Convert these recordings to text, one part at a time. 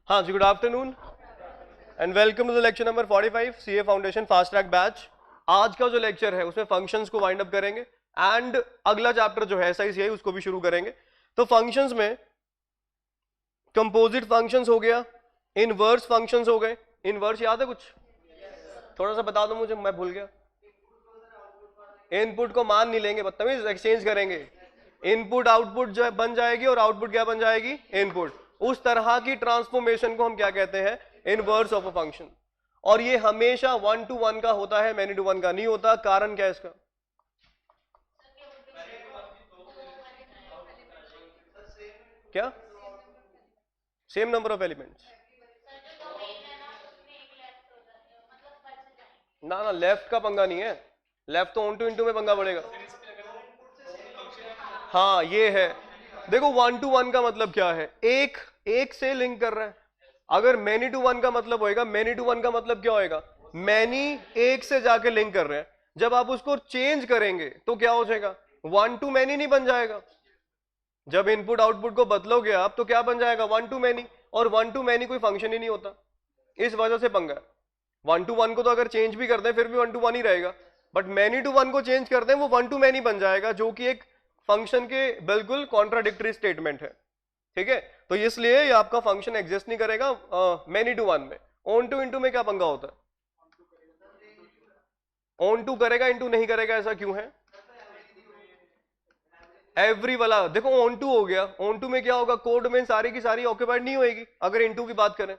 हाँ जी, good afternoon and welcome to the lecture number 45 CA foundation fast track batch. आज का जो लेक्चर है उसमें फंक्शंस को वाइंड अप करेंगे एंड अगला चैप्टर जो है एसआईसीआई उसको भी शुरू करेंगे। तो फंक्शंस में कंपोजिट फंक्शंस हो गया, इनवर्स फंक्शंस हो गए। इनवर्स याद है कुछ? थोड़ा सा बता दो मुझे, मैं भूल गया। इनपुट को मान नहीं लेंगे, बदतमीज, एक्सचेंज करेंगे। इनपुट आउटपुट जो है बन जाएगी और आउटपुट क्या बन जाएगी? इनपुट। उस तरह की ट्रांसफॉर्मेशन को हम क्या कहते हैं? Inverse of a function. और ये हमेशा 1 to 1 का होता है, मैनी टू 1 का नहीं होता। कारण क्या है इसका? क्या? Same number of elements? ना ना, लेफ्ट का पंगा नहीं है। लेफ्ट तो ऑन टू इनटू में पंगा पड़ेगा। हाँ ये है, देखो 1 to 1 का मतलब क्या है? एक एक से लिंक कर रहा है। अगर मैनी टू 1 का मतलब होएगा, मैनी टू 1 का मतलब क्या होएगा? मैनी एक से जाके लिंक कर रहे हैं। जब आप उसको चेंज करेंगे तो क्या हो जाएगा? 1 to मैनी नहीं बन जाएगा। जब इनपुट आउटपुट को बदलोगे आप तो क्या बन जाएगा? 1 to मैनी। और 1 to मैनी कोई फंक्शन ही नहीं होता, इस वजह से पंगा है। 1 to 1 को तो अगर चेंज भी करते हैं फिर भी 1 to 1 ही रहेगा, बट मैनी टू 1 को चेंज करते हैं वो 1 to मैनी बन जाएगा, जो कि एक फंक्शन के बिल्कुल कॉन्ट्राडिक्टरी स्टेटमेंट है। ठीक है, तो इसलिए ये आपका फंक्शन एग्जिस्ट नहीं करेगा मैनी टू 1 में। ऑन टू इनटू में क्या पंगा होता है? ऑन टू करेगा, इनटू नहीं करेगा, ऐसा क्यों है? एवरी वाला देखो, ऑन टू हो गया, ऑन टू में क्या होगा? कोड डोमेन सारी की सारी ऑक्यूपाइड नहीं होगी। अगर इनटू की बात करें,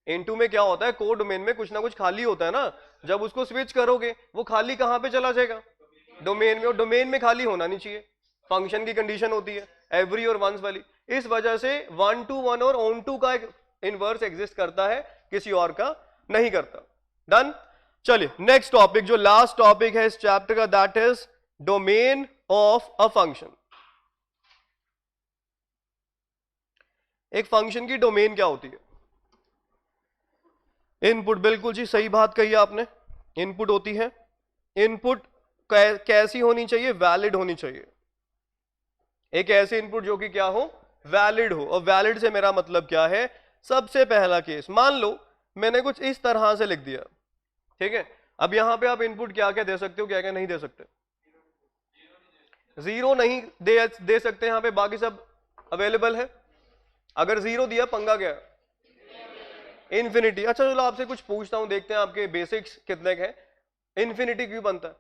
इनटू में क्या होता है? कोड डोमेन में कुछ ना कुछ खाली होता है ना। जब उसको स्विच करोगे वो खाली कहां पे चला जाएगा? डोमेन में। और डोमेन में खाली होना नहीं चाहिए, फंक्शन की कंडीशन होती है एवरी और वंस वाली। इस वजह से 1 to 1 और ऑन टू का एक इनवर्स एग्जिस्ट करता है, किसी और का नहीं करता। डन। चलिए नेक्स्ट टॉपिक, जो लास्ट टॉपिक है इस चैप्टर का, that is domain of a function. एक फंक्शन की डोमेन क्या होती है? इनपुट, बिल्कुल जी सही बात कही आपने, इनपुट होती है। इनपुट कैसी होनी चाहिए? वैलिड होनी चाहिए। एक ऐसी इनपुट जो कि क्या हो? वैलिड हो। और वैलिड से मेरा मतलब क्या है? सबसे पहला केस, मान लो मैंने कुछ इस तरह से लिख दिया, ठीक है। अब यहां पे आप इनपुट क्या क्या दे सकते हो, क्या क्या नहीं दे सकते? जीरो नहीं दे सकते यहां पे, बाकी सब अवेलेबल है। अगर जीरो दिया पंगा क्या? इन्फिनिटी। अच्छा चलो आपसे कुछ पूछता हूं, देखते हैं आपके बेसिक्स कितने के हैं। इन्फिनिटी क्यों बनता है?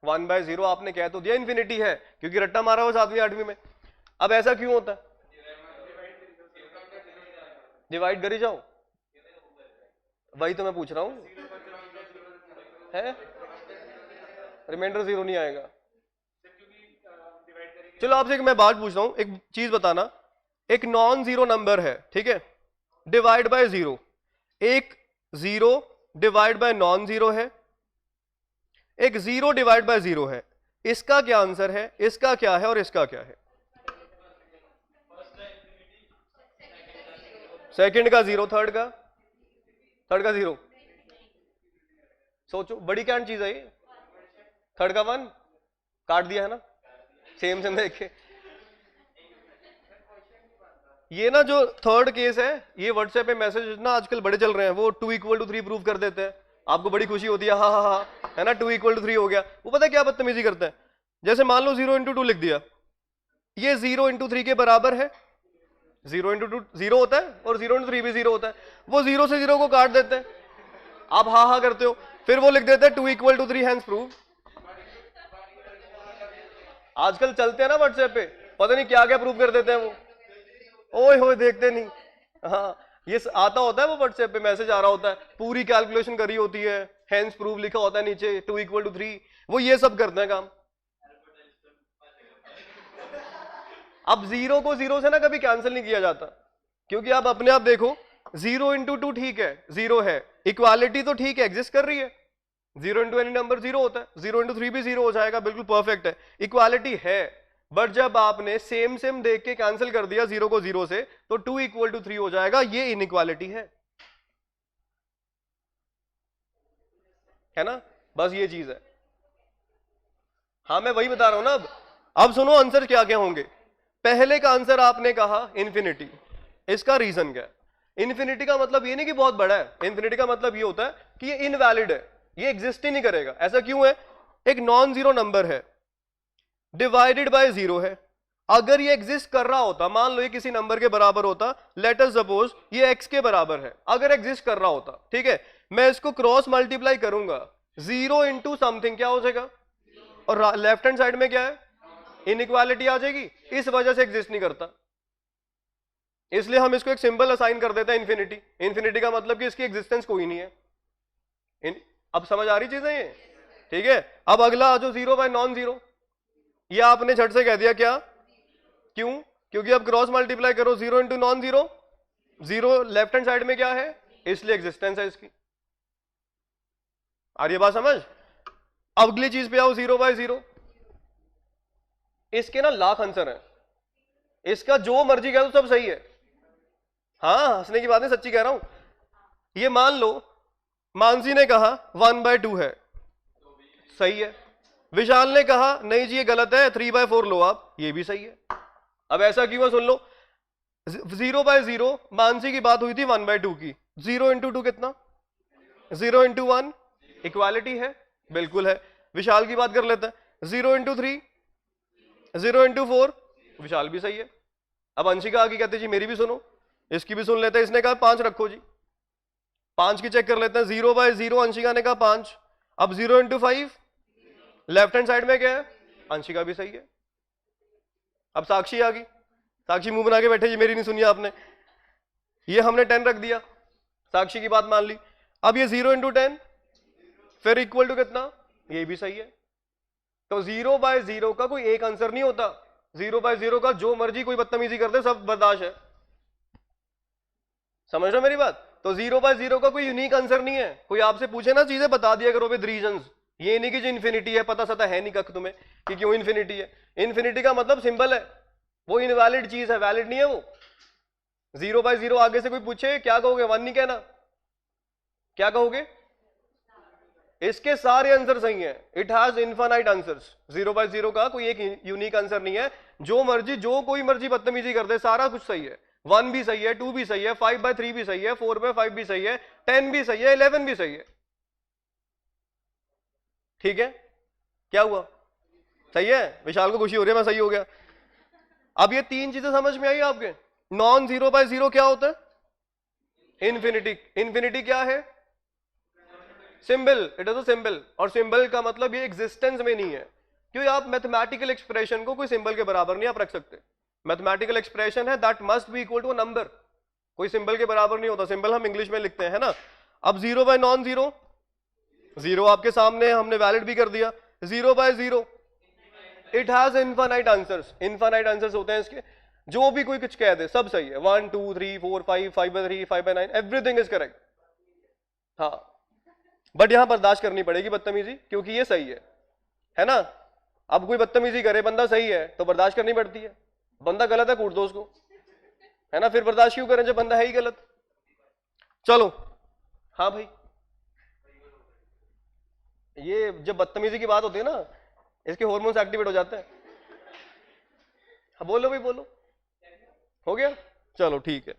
1/0 आपने कह तो दिया इन्फिनिटी है, क्योंकि रट्टा मारा हो 7वीं 8वीं में। अब ऐसा क्यों होता है? डिवाइड कर ही जाओ, वही तो मैं पूछ रहा हूं। है रिमाइंडर जीरो नहीं आएगा। चलो आपसे एक मैं बात पूछ रहा हूं, एक चीज बताना। एक नॉन जीरो नंबर है, ठीक है, डिवाइड बाय जीरो। एक zero divide by non zero है, एक जीरो डिवाइड बाय जीरो है। इसका क्या आंसर है? इसका क्या है और इसका क्या है? सेकंड का जीरो, थर्ड का जीरो। सोचो, बड़ी क्या चीज है ये? थर्ड का 1 काट दिया है ना, सेम सेम देखे। ये ना जो थर्ड केस है, ये व्हाट्सएप पे मैसेज ना आजकल बड़े चल रहे हैं, वो 2 = 3 प्रूव कर देते हैं। आपको बड़ी खुशी होती है, हाँ हाँ हाँ, है ना, 2 = 3 हो गया। वो पता है क्या बदतमीजी करते हैं? जैसे मान लो 0 × 2 लिख दिया, ये 0 × 3 के बराबर है। 0 × 2 0 होता है और 0 × 3 भी 0 होता है। वो 0 से 0 को काट देते हैं, आप हाँ हाँ करते हो, फिर वो लिख देते हैं 2 = 3 हैंस प्रूव। आजकल चलते हैं ना व्हाट्सएप पे, पता नहीं क्या क्या प्रूव कर देते हैं वो। ओए होए देखते नहीं। हाँ ये आता होता है, वो व्हाट्सएप पे मैसेज आ रहा होता है, पूरी कैलकुलेशन करी होती है, हेंस प्रूव लिखा होता है नीचे, 2 = 3। वो ये सब करते हैं काम। अब जीरो को जीरो से ना कभी कैंसिल नहीं किया जाता, क्योंकि आप अपने आप देखो, 0 × 2 ठीक है, जीरो है, इक्वालिटी तो ठीक है, एग्जिस्ट कर रही है। 0 × एनी नंबर 0 होता है, 0 × 3 भी 0 हो जाएगा, बिल्कुल परफेक्ट है, इक्वालिटी है। बट जब आपने सेम सेम देख के कैंसिल कर दिया 0 को 0 से, तो 2 = 3 हो जाएगा, ये इनइक्वालिटी है ना। बस ये चीज है। हाँ मैं वही बता रहा हूं ना। अब सुनो आंसर क्या क्या होंगे। पहले का आंसर आपने कहा इन्फिनिटी, इसका रीजन क्या है? इन्फिनिटी का मतलब ये नहीं कि बहुत बड़ा है, इन्फिनिटी का मतलब ये होता है कि ये इनवैलिड है, ये एग्जिस्ट ही नहीं करेगा। ऐसा क्यों है? एक नॉन जीरो नंबर है, डिवाइडेड बाय जीरो है। अगर ये एग्जिस्ट कर रहा होता, मान लो ये किसी नंबर के बराबर होता, लेट अस सपोज ये x के बराबर है, अगर एग्जिस्ट कर रहा होता, ठीक है, मैं इसको क्रॉस मल्टीप्लाई करूंगा, जीरो इंटू समथिंग क्या हो जाएगा, और लेफ्ट हैंड साइड में क्या है, इनइक्वालिटी आ जाएगी, इस वजह से एग्जिस्ट नहीं करता। इसलिए हम इसको एक सिंबल असाइन कर देते हैं इन्फिनिटी। इन्फिनिटी का मतलब कि इसकी एग्जिस्टेंस कोई नहीं है। अब समझ आ रही चीजें ये? ठीक है, अब अगला आ जाओ, जीरो बाय नॉन जीरो। ये आपने झट से कह दिया क्या? क्यों? क्योंकि अब क्रॉस मल्टीप्लाई करो, zero into non zero, zero left hand side में क्या है, इसलिए एग्जिस्टेंस है इसकी। आ रही है बात समझ? अब अगली चीज पे आओ, जीरो बाय जीरो। इसके ना लाख आंसर है, इसका जो मर्जी कह दो सब सही है। हाँ, हंसने की बात नहीं, सच्ची कह रहा हूं। ये मान लो मानसी ने कहा 1/2 है, सही है। विशाल ने कहा नहीं जी ये गलत है, 3/4 लो आप, ये भी सही है। अब ऐसा क्यों है सुन लो, 0/0 मानसी की बात हुई थी 1/2 की, 0 इंटू 2 कितना, 0 इंटू 1, इक्वालिटी है, बिल्कुल है। विशाल की बात कर लेते हैं, 0 इंटू 3, 0 इंटू 4, विशाल भी सही है। अब अंशिका आगे कहते जी मेरी भी सुनो, इसकी भी सुन लेते हैं। इसने कहा 5 रखो जी, 5 की चेक कर लेते हैं, 0/0 अंशिका ने कहा 5। अब 0 इंटू 5, लेफ्ट हैंड साइड में क्या है, अंशिका भी सही है। अब साक्षी आ गई, साक्षी मुंह बना के बैठे जी मेरी नहीं सुनी आपने, ये हमने 10 रख दिया, साक्षी की बात मान ली। अब ये 0 इंटू 10 फिर इक्वल टू कितना, ये भी सही है। तो 0/0 का कोई एक आंसर नहीं होता, 0/0 का जो मर्जी कोई बदतमीजी कर दे सब बर्दाश्त है। समझ रहे हो मेरी बात? तो 0/0 का कोई यूनिक आंसर नहीं है। कोई आपसे पूछे ना चीजें बता दिया करो विद रीजंस, ये नहीं कि जो इन्फिनिटी है पता सता है नहीं कख तुम्हें कि क्यों इन्फिनिटी है। इन्फिनिटी का मतलब सिंबल है, वो इनवैलिड चीज है, वैलिड नहीं है वो। 0/0 आगे से कोई पूछे क्या कहोगे, 1 नहीं कहना, क्या कहोगे? इसके सारे आंसर सही हैं, इट हैज इनफाइनाइट आंसर्स। 0/0 का कोई एक यूनिक आंसर नहीं है, जो मर्जी जो कोई मर्जी बदतमीजी कर दे सारा कुछ सही है। 1 भी सही है, 2 भी सही है, 5/3 भी सही है, 4/5 भी सही है, 10 भी सही है, 11 भी सही है। ठीक है, क्या हुआ, सही है? विशाल को खुशी हो रही है मैं सही हो गया। अब ये 3 चीजें समझ में आई आपके? नॉन 0/0 क्या होता है, इन्फिनिटी। इन्फिनिटी क्या है, symbol, it is a symbol. और सिंबल का मतलब ये एग्जिस्टेंस में नहीं है, क्योंकि आप मैथमेटिकल एक्सप्रेशन को कोई सिंबल के बराबर नहीं आप रख सकते। मैथमेटिकल एक्सप्रेशन है that must be equal to a number, कोई सिंबल के बराबर नहीं होता। सिंबल हम इंग्लिश में लिखते हैं ना। अब 0/non-0, 0 आपके सामने हमने वैलिड भी कर दिया। 0/0 it has infinite answers, infinite answers होते हैं इसके, जो भी कोई कुछ कह दे सब सही है। 1 2 3 4 5 5/3 5/9 एवरीथिंग इज करेक्ट। हाँ, बट यहां बर्दाश्त करनी पड़ेगी बदतमीजी, क्योंकि ये सही है ना। अब कोई बदतमीजी करे, बंदा सही है तो बर्दाश्त करनी पड़ती है, बंदा गलत है कूट दो उसको, है ना। फिर बर्दाश्त क्यों करें जब बंदा है ही गलत। चलो, हाँ भाई, ये जब बदतमीजी की बात होती है ना, इसके हार्मोन्स एक्टिवेट हो जाते हैं। हाँ बोलो भाई बोलो, हो गया, चलो ठीक है।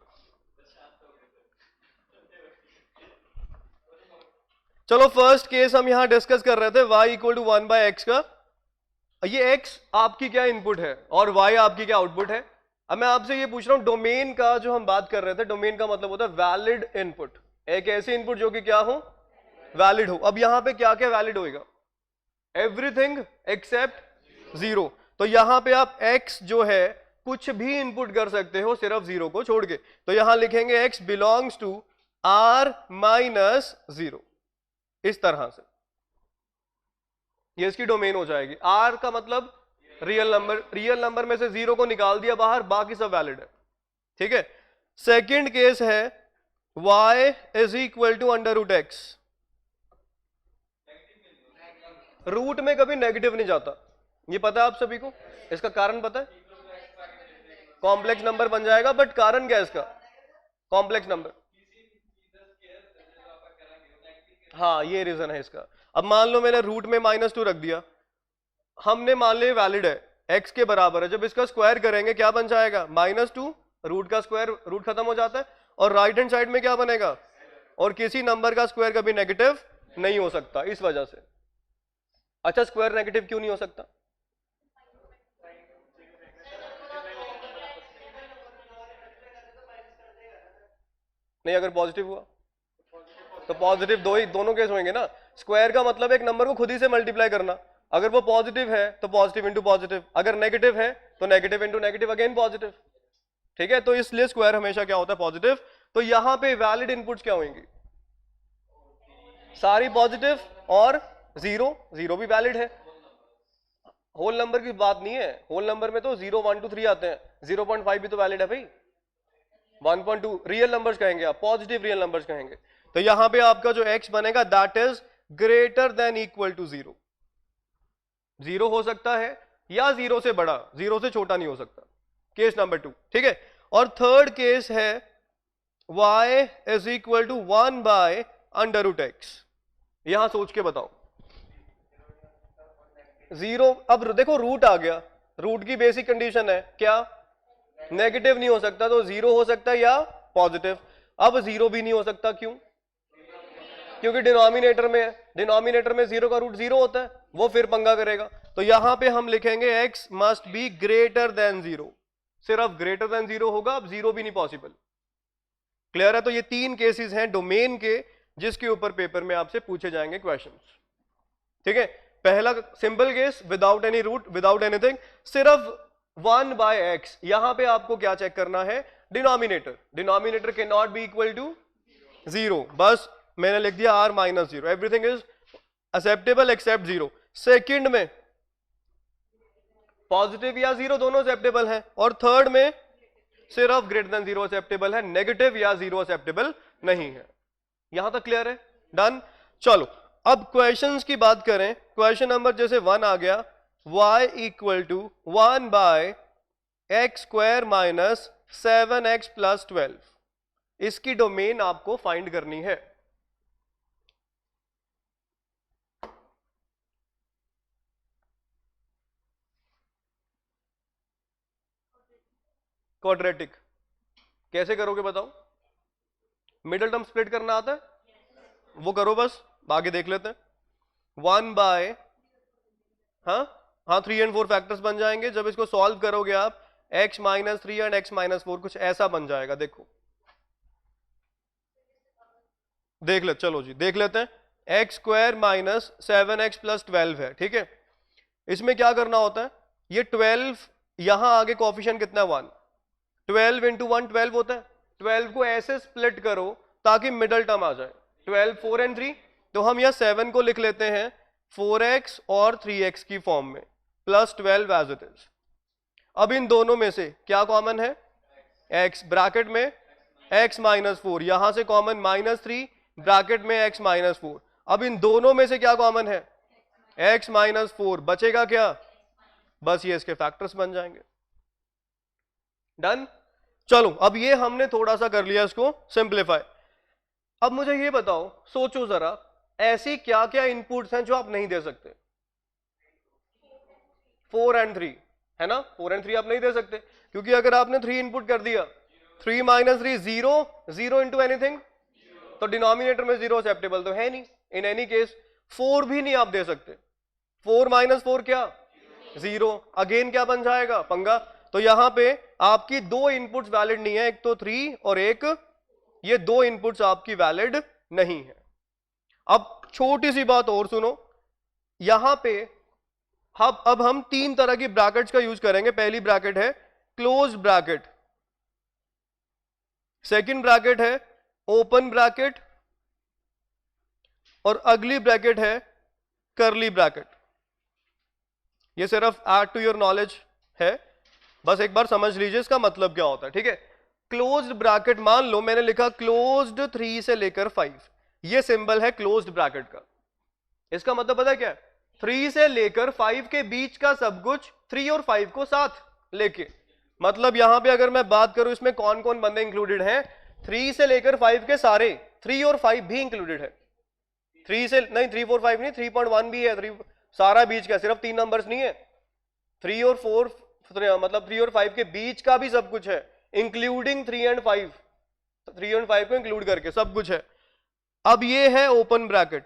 चलो फर्स्ट केस हम यहां डिस्कस कर रहे थे, y इक्वल टू 1/x का। ये x आपकी क्या इनपुट है और y आपकी क्या आउटपुट है। अब मैं आपसे ये पूछ रहा हूं, डोमेन का जो हम बात कर रहे थे, डोमेन का मतलब होता है वैलिड इनपुट, एक ऐसी इनपुट जो कि क्या हो, वैलिड हो। अब यहां पे क्या क्या वैलिड होएगा, एवरीथिंग एक्सेप्ट 0। तो यहां पे आप x जो है कुछ भी इनपुट कर सकते हो सिर्फ 0 को छोड़ के। तो यहां लिखेंगे x बिलोंग्स टू r-0, इस तरह से ये इसकी डोमेन हो जाएगी। r का मतलब रियल नंबर, रियल नंबर में से 0 को निकाल दिया बाहर, बाकी सब वैलिड है। ठीक है। सेकंड केस है y is equal to √x। Root में कभी नेगेटिव नहीं जाता, ये पता है आप सभी को। इसका कारण पता है, कॉम्प्लेक्स नंबर बन जाएगा। बट कारण क्या है इसका, कॉम्प्लेक्स नंबर, हाँ ये रीजन है इसका। अब मान लो मैंने रूट में -2 रख दिया, हमने मान लिया वैलिड है, x के बराबर है, जब इसका स्क्वायर करेंगे क्या बन जाएगा, -2 रूट का स्क्वायर, रूट खत्म हो जाता है, और राइट हैंड साइड में क्या बनेगा, और किसी नंबर का स्क्वायर कभी नेगेटिव नहीं हो सकता, इस वजह से। अच्छा, स्क्वायर नेगेटिव क्यों नहीं हो सकता? नहीं, अगर पॉजिटिव हुआ तो पॉजिटिव दोनों केस होंगे ना। स्क्वायर का मतलब एक नंबर को खुद ही से मल्टीप्लाई करना, अगर वो पॉजिटिव है तो पॉजिटिव इंटू पॉजिटिव, अगर नेगेटिव है तो negative into negative again positive, ठीक है। तो इसलिए स्क्वायर हमेशा क्या होता है, पॉजिटिव। तो यहां पे वैलिड इनपुट्स क्या होंगी, सारी पॉजिटिव, और जीरो, जीरो भी वैलिड है। होल नंबर की बात नहीं है, होल नंबर में तो 0 1 2 3 आते हैं, 0.5 भी तो वैलिड है भाई। 1.2 रियल नंबर्स कहेंगे आप, पॉजिटिव रियल नंबर्स कहेंगे। तो यहां पे आपका जो x बनेगा that is greater than equal to 0। 0 हो सकता है या 0 से बड़ा, 0 से छोटा नहीं हो सकता, केस नंबर 2, ठीक है। और थर्ड केस है y is equal to 1 by under root x. यहां सोच के बताओ, 0, अब देखो रूट आ गया, रूट की बेसिक कंडीशन है क्या, नेगेटिव नहीं हो सकता, तो 0 हो सकता है या पॉजिटिव। अब 0 भी नहीं हो सकता, क्यों, क्योंकि डिनोमिनेटर में है, डिनोमिनेटर में 0 का रूट 0 होता है, वो फिर पंगा करेगा। तो यहां पे हम लिखेंगे x must be greater than 0, सिर्फ ग्रेटर देन 0 होगा, अब 0 भी नहीं पॉसिबल। क्लियर है? तो ये 3 केसेस हैं डोमेन के, जिसके ऊपर पेपर में आपसे पूछे जाएंगे क्वेश्चंस, ठीक है। पहला simple case, without any root, without anything, सिर्फ 1 बाय एक्स। यहां पे आपको क्या चेक करना है, डिनोमिनेटर, डिनोमिनेटर के नॉट बी इक्वल टू 0, बस मैंने लिख दिया r minus 0, everything is acceptable except 0। Second में पॉजिटिव या 0 दोनों एक्सेप्टेबल हैं, और थर्ड में सिर्फ ग्रेटर देन 0 एक्सेप्टेबल है, नेगेटिव या 0 एक्सेप्टेबल नहीं है। यहां तक क्लियर है? डन। चलो अब क्वेश्चंस की बात करें। क्वेश्चन नंबर जैसे 1 आ गया, y equal to 1 by x square minus 7x plus 12, इसकी डोमेन आपको फाइंड करनी है। क्वाड्रेटिक कैसे करोगे बताओ? मिडिल टर्म स्प्लिट करना आता है, वो करो बस, आगे देख लेते हैं। 1 बाय, हाँ 3 एंड 4 फैक्टर्स बन जाएंगे। जब इसको सॉल्व करोगे आप, x minus 3 and x minus 4 कुछ ऐसा बन जाएगा। देखो देख ले, चलो जी देख लेते हैं। X square minus 7x plus 12 है, ठीक है। इसमें क्या करना होता है, ये 12 यहां आगे कोफिशिएंट कितना है 1, 12 इंटू 1 12 होता है। 12 को ऐसे स्प्लिट करो ताकि मिडल टर्म आ जाए, 12 4 एंड 3, तो हम यह 7 को लिख लेते हैं 4x और 3x की फॉर्म में, प्लस 12 एज इट इज। अब इन दोनों में से क्या कॉमन है, x ब्रैकेट में x माइनस 4, यहां से कॉमन माइनस 3 ब्रैकेट में x माइनस 4। अब इन दोनों में से क्या कॉमन है, x माइनस 4, बचेगा क्या, बस ये इसके फैक्टर्स बन जाएंगे। डन। चलो अब ये हमने थोड़ा सा कर लिया इसको सिंप्लीफाई। अब मुझे ये बताओ, सोचो जरा, ऐसी क्या क्या इनपुट्स हैं जो आप नहीं दे सकते? 4 एंड 3 है ना, 4 एंड 3 आप नहीं दे सकते, क्योंकि अगर आपने 3 इनपुट कर दिया, 3 माइनस 3 0, 0 इंटू एनीथिंग, तो डिनोमिनेटर में 0 एक्सेप्टेबल तो है नहीं इन एनी केस। 4 भी नहीं आप दे सकते, 4 माइनस 4 क्या, 0, अगेन क्या बन जाएगा, पंगा। तो यहां पे आपकी 2 इनपुट्स वैलिड नहीं है, एक तो 3 और एक ये 2 इनपुट्स आपकी वैलिड नहीं है। अब छोटी सी बात और सुनो, यहां पे अब हम 3 तरह की ब्रैकेट्स का यूज करेंगे। पहली ब्रैकेट है क्लोज ब्रैकेट, सेकंड ब्रैकेट है ओपन ब्रैकेट, और अगली ब्रैकेट है करली ब्रैकेट। ये सिर्फ ऐड टू योर नॉलेज है, बस एक बार समझ लीजिए इसका मतलब क्या होता है, ठीक है। क्लोज्ड ब्रैकेट, मान लो मैंने लिखा क्लोज्ड 3 से लेकर 5, ये सिंबल है क्लोज्ड ब्रैकेट का। इसका मतलब पता है क्या है, 3 से लेकर 5 के बीच का सब कुछ 3 और 5 को साथ लेके, मतलब यहां पे अगर मैं बात करूं इसमें कौन कौन बंदे इंक्लूडेड हैं, 3 से लेकर 5 के सारे, 3 और 5 भी इंक्लूडेड है। 3 से नहीं, 3 4 5 नहीं, 3.1 भी है, 3 सारा बीच का, सिर्फ 3 नंबर्स नहीं है, 3 और 4 मतलब 3 और 5 के बीच का भी सब कुछ है, इंक्लूडिंग 3 एंड 5, 3 एंड 5 को इंक्लूड करके सब कुछ है। अब ये है ओपन ब्रैकेट,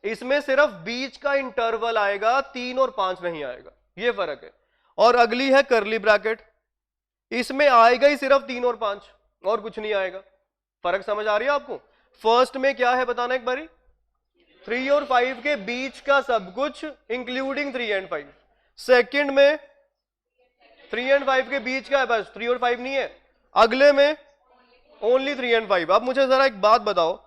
इसमें सिर्फ बीच का इंटरवल आएगा, 3 और 5 नहीं आएगा, ये फर्क है। और अगली है करली ब्रैकेट, इसमें आएगा ही सिर्फ 3 और 5 और कुछ नहीं आएगा। फर्क समझ आ रही है आपको? फर्स्ट में क्या है बताना एक बारी, 3 और 5 के बीच का सब कुछ इंक्लूडिंग 3 एंड 5। सेकंड में 3 एंड 5 के बीच का है बस, 3 और 5 नहीं है। अगले में ओनली 3 एंड 5। अब मुझे जरा एक बात बताओ,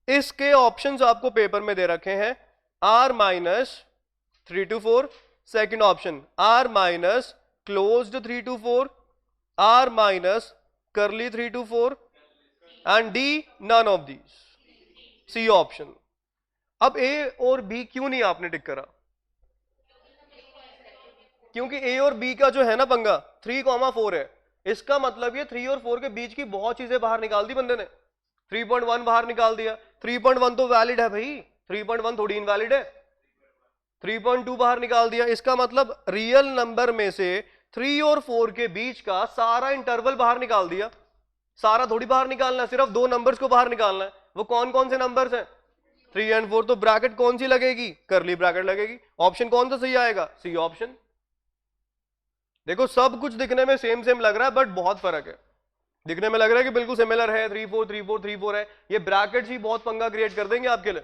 इसके ऑप्शंस आपको पेपर में दे रखे हैं, r minus 3 to 4, second option r minus closed 3 to 4, r minus curly 3 to 4 and d none of these, C option. अब a और b क्यों नहीं आपने टिक करा? क्योंकि a और b का जो है ना पंगा 3,4 है, इसका मतलब ये 3 और 4 के बीच की बहुत चीजें बाहर निकाल दी बंदे ने। 3.1 बाहर निकाल दिया, 3.1 तो वैलिड है भाई, 3.1 थोड़ी इनवैलिड है। 3.2 बाहर निकाल दिया, इसका मतलब रियल नंबर में से 3 और 4 के बीच का सारा इंटरवल बाहर निकाल दिया। सारा थोड़ी बाहर निकालना है, सिर्फ 2 नंबर्स को बाहर निकालना है। वो कौन कौन से नंबर्स हैं? 3 एंड 4। तो ब्रैकेट कौन सी लगेगी? करली ब्रैकेट लगेगी। ऑप्शन कौन सा सही आएगा? C option. देखो सब कुछ दिखने में सेम सेम लग रहा है, बट बहुत फर्क है। दिखने में लग रहा है कि बिल्कुल सिमिलर है, 3 4 3 4 3 4 है, ये ब्रैकेट्स ही बहुत पंगा क्रिएट कर देंगे आपके लिए।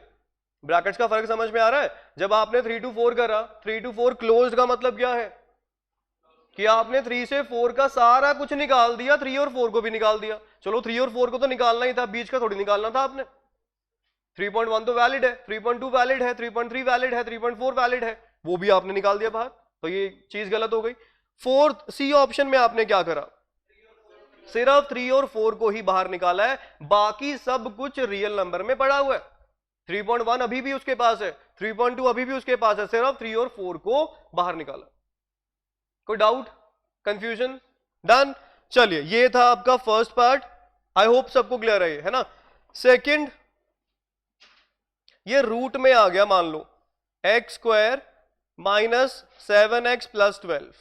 ब्रैकेट्स का फर्क समझ में आ रहा है? जब आपने 3 to 4 करा, 3 to 4 क्लोज्ड का मतलब क्या है कि आपने 3 से 4 का सारा कुछ निकाल दिया, 3 और 4 को भी निकाल दिया। चलो 3 और 4 को तो निकालना ही था, बीच का थोड़ी निकालना था आपने। 3.1 तो वैलिड है, 3.2 वैलिड है, 3.3 वैलिड है, 3.4 वैलिड है, वो भी आपने निकाल दिया बाहर, तो ये चीज गलत हो गई। फोर्थ सी ऑप्शन में आपने क्या करा? सिर्फ 3 और 4 को ही बाहर निकाला है, बाकी सब कुछ रियल नंबर में पड़ा हुआ है। 3.1 अभी भी उसके पास है, 3.2 अभी भी उसके पास है, सिर्फ 3 और 4 को बाहर निकाला। कोई डाउट, कंफ्यूजन? डन। चलिए ये था आपका फर्स्ट पार्ट, आई होप सबको क्लियर है ना। सेकंड, ये रूट में आ गया, मान लो x² माइनस 7x प्लस 12,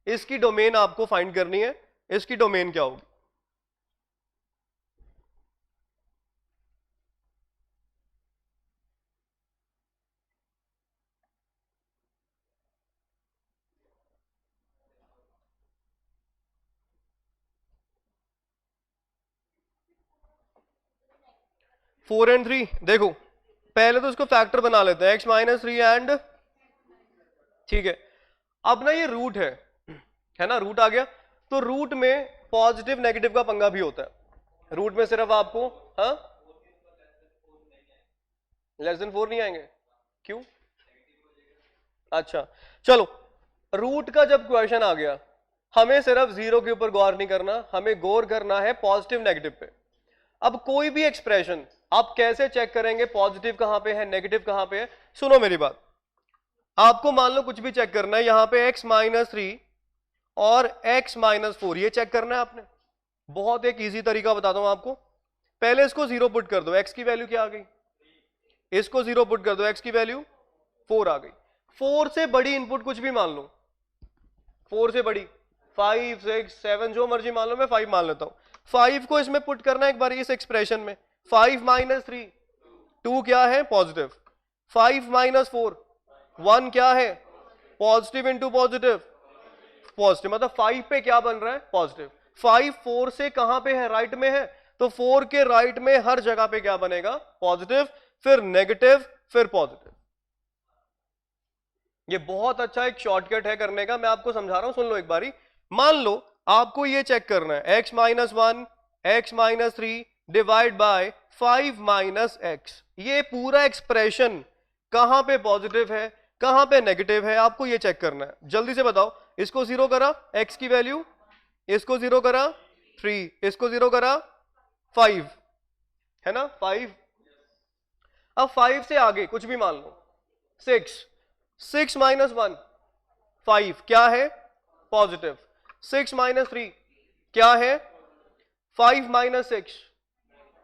इसकी डोमेन आपको फाइंड करनी है। इसकी डोमेन क्या होगी? फोर एंड 3, देखो पहले तो इसको फैक्टर बना लेते हैं, x माइनस 3 एंड, ठीक है। अब ना ये रूट है ना, रूट आ गया, तो रूट में पॉजिटिव नेगेटिव का पंगा भी होता है। रूट में सिर्फ आपको लेस देन 4 नहीं आएंगे, क्यों? अच्छा चलो, रूट का जब क्वेश्चन आ गया, हमें सिर्फ 0 के ऊपर गौर नहीं करना, हमें गौर करना है पॉजिटिव नेगेटिव पे। अब कोई भी एक्सप्रेशन आप कैसे चेक करेंगे पॉजिटिव कहां पे है, नेगेटिव कहां पे है? सुनो मेरी बात, आपको मान लो कुछ भी चेक करना है, यहां पे x माइनस 3 और x माइनस 4, ये चेक करना है आपने। बहुत एक इजी तरीका बताता हूं आपको। पहले इसको 0 पुट कर दो, x की वैल्यू क्या आ गई? इसको 0 पुट कर दो, x की वैल्यू 4 आ गई। 4 से बड़ी इनपुट कुछ भी मान लो, 4 से बड़ी 5 6 7 जो मर्जी मान लो, मैं 5 मान लेता हूं। 5 को इसमें पुट करना है एक बार इस एक्सप्रेशन में। 5 माइनस 3, 2 क्या है? पॉजिटिव। 5 माइनस 4, 1 क्या है? पॉजिटिव इंटू पॉजिटिव, पॉजिटिव, मतलब 5 पे क्या बन रहा है? पॉजिटिव। 5 4 से कहां पे है? राइट में है, तो 4 के राइट में हर जगह पे क्या बनेगा? पॉजिटिव, फिर नेगेटिव, फिर पॉजिटिव। ये बहुत अच्छा एक शॉर्टकट है करने का, मैं आपको समझा रहा हूं, सुन लो एक बारी। मान लो आपको ये चेक करना है, x minus 1 x minus 3 divide by 5 minus x, ये पूरा एक्सप्रेशन कहां पे पॉजिटिव है कहां पे नेगेटिव है, आपको ये चेक करना है। जल्दी से बताओ, इसको 0 करा x की वैल्यू, इसको 0 करा 3, इसको 0 करा 5, है ना 5। अब 5 से आगे कुछ भी मान लो, 6, 6 माइनस 1 5 क्या है? पॉजिटिव। 6 माइनस 3 क्या है? 5 माइनस 6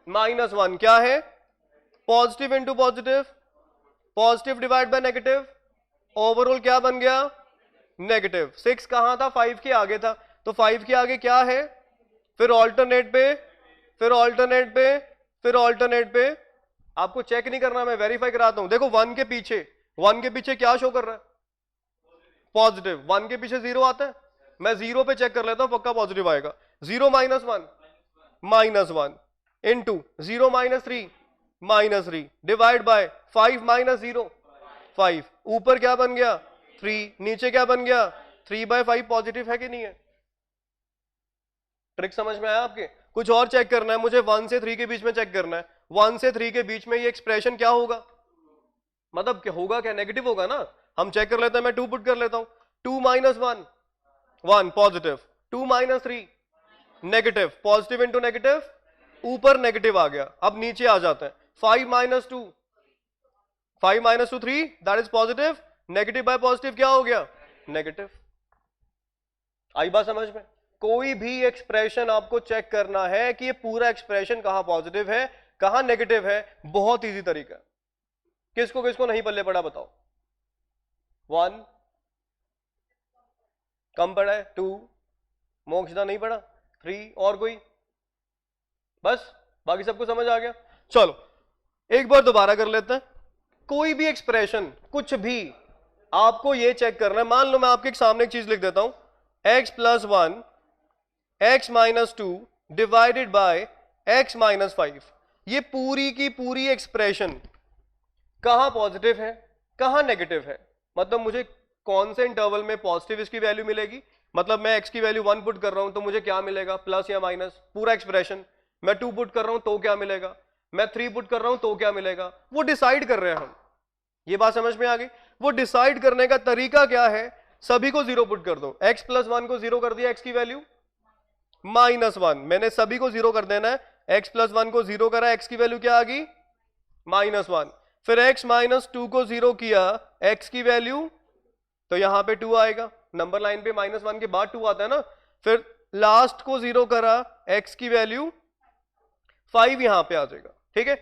माइनस 1 क्या है? Positive into positive, positive divide by negative, overall क्या बन गया? नेगेटिव। 6 कहां था? 5 के आगे था, तो 5 के आगे क्या है, फिर ऑल्टरनेट पे, फिर ऑल्टरनेट पे, फिर ऑल्टरनेट पे। आपको चेक नहीं करना, मैं वेरीफाई कराता हूं। देखो 1 के पीछे क्या शो कर रहा है, पॉजिटिव। 1 के पीछे 0 आता है, मैं 0 पे चेक कर लेता हूं, पक्का पॉजिटिव आएगा। 0 minus 1 minus 1 into 0 minus 3 minus 3 divide by 5 minus 0 5। ऊपर क्या बन गया 3, नीचे क्या बन गया 3/5। पॉजिटिव है कि नहीं है? ट्रिक समझ में आया आपके? कुछ और चेक करना है मुझे, 1 से 3 के बीच में चेक करना है। 1 से 3 के बीच में ये एक्सप्रेशन क्या होगा, मतलब क्या होगा, क्या नेगेटिव होगा ना। हम चेक कर लेते हैं, मैं 2 पुट कर लेता हूं। 2 minus 1 1 positive, 2 minus 3 negative, positive into negative, ऊपर नेगेटिव आ गया। अब नीचे आ जाते हैं, 5 minus 2 3 that is positive, negative bye positive क्या हो गया नेगेटिव। आई बात समझ में? कोई भी एक्सप्रेशन आपको चेक करना है कि ये पूरा एक्सप्रेशन कहां पॉजिटिव है कहां नेगेटिव है, बहुत इजी तरीका। किसको किसको नहीं पल्ले पड़ा बताओ? 1 कम पड़ा है, 2 मोक्षदा नहीं पड़ा, 3 और कोई, बस बाकी सबको समझ आ गया। चलो एक बार दोबारा कर लेते हैं। कोई भी एक्सप्रेशन कुछ भी आपको ये चेक करना है, मान लो मैं आपके सामने एक चीज लिख देता हूं, x plus 1 x minus 2 divided by x minus 5। ये पूरी की पूरी एक्सप्रेशन कहां पॉजिटिव है कहां नेगेटिव है, मतलब मुझे कौन से इंटरवल में पॉजिटिव इसकी वैल्यू मिलेगी, मतलब मैं x की वैल्यू 1 पुट कर रहा हूं तो मुझे क्या मिलेगा, प्लस या माइनस, पूरा एक्सप्रेशन। मैं 2 पुट कर रहा हूं तो क्या मिलेगा, मैं 3 पुट कर रहा हूं तो क्या मिलेगा, वो डिसाइड कर रहे हैं हम। ये बात समझ में आ गई? वो डिसाइड करने का तरीका क्या है, सभी को 0 पुट कर दो। x प्लस 1 को 0 कर दिया, x की वैल्यू माइनस 1, मैंने सभी को 0 कर देना है। x प्लस 1 को 0 करा, x की वैल्यू क्या आ गई माइनस 1। फिर x माइनस 2 को 0 किया, x की वैल्यू तो यहां पे 2 आएगा, नंबर लाइन पे माइनस 1 के बाद 2 आता है ना। फिर लास्ट को 0 करा, x की वैल्यू 5 यहां पे आ जाएगा, ठीक है।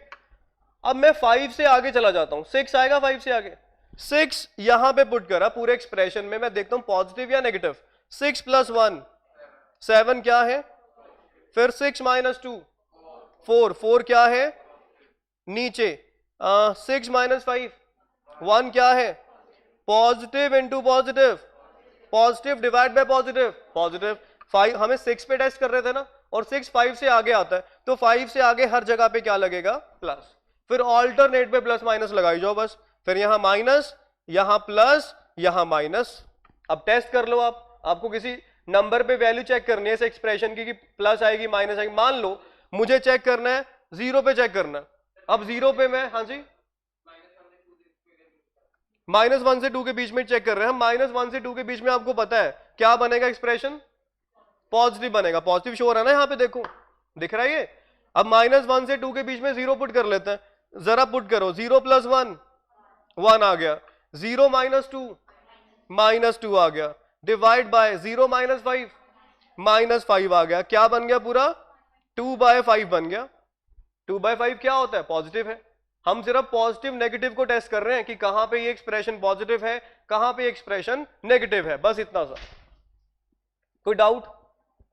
अब मैं 5 से आगे चला जाता हूं, 6 आएगा 5 से आगे, 6 यहां पे पुट करा पूरे एक्सप्रेशन में, मैं देखता हूं पॉजिटिव या नेगेटिव। 6 प्लस 1 7 क्या है, फिर 6 माइनस 2 4 4 क्या है नीचे, 6 माइनस 5 1 क्या है, positive into positive, positive divide by positive, positive. 5 हमें 6 पे टेस्ट कर रहे थे ना, और 6 5 से आगे आता है, तो 5 से आगे हर जगह पे क्या लगेगा प्लस, फिर ऑल्टरनेट पे प्लस माइनस लगाई जाओ बस, फिर यहां माइनस यहां प्लस यहां माइनस। अब टेस्ट कर लो आप, आपको किसी नंबर पे वैल्यू चेक करनी है इस एक्सप्रेशन की कि प्लस आएगी माइनस आएगी। मान लो मुझे चेक करना है 0 पे चेक करना है, अब 0 पे मैं, हाँ जी माइनस 1 से 2 के बीच में चेक कर रहे हैं हम। माइनस 1 से 2 के बीच में आपको पता है क्या बनेगा एक्सप्रेशन, पॉजिटिव बनेगा, पॉजिटिव शो हो रहा है ना यहाँ पे, देखो दिख रहा है ये। अब माइनस 1 से 2 के बीच में 0 पुट कर लेते हैं, जरा पुट करो, 0 प्लस 1 1 आ गया, 0 माइनस 2 माइनस 2 आ गया, डिवाइड बाय 0 माइनस 5 माइनस 5 आ गया, क्या बन गया पूरा 2/5 बन गया। 2/5 क्या होता है, पॉजिटिव है। हम सिर्फ पॉजिटिव नेगेटिव को टेस्ट कर रहे हैं कि कहां पे ये एक्सप्रेशन पॉजिटिव है कहां पे एक्सप्रेशन नेगेटिव है, बस इतना सा। कोई डाउट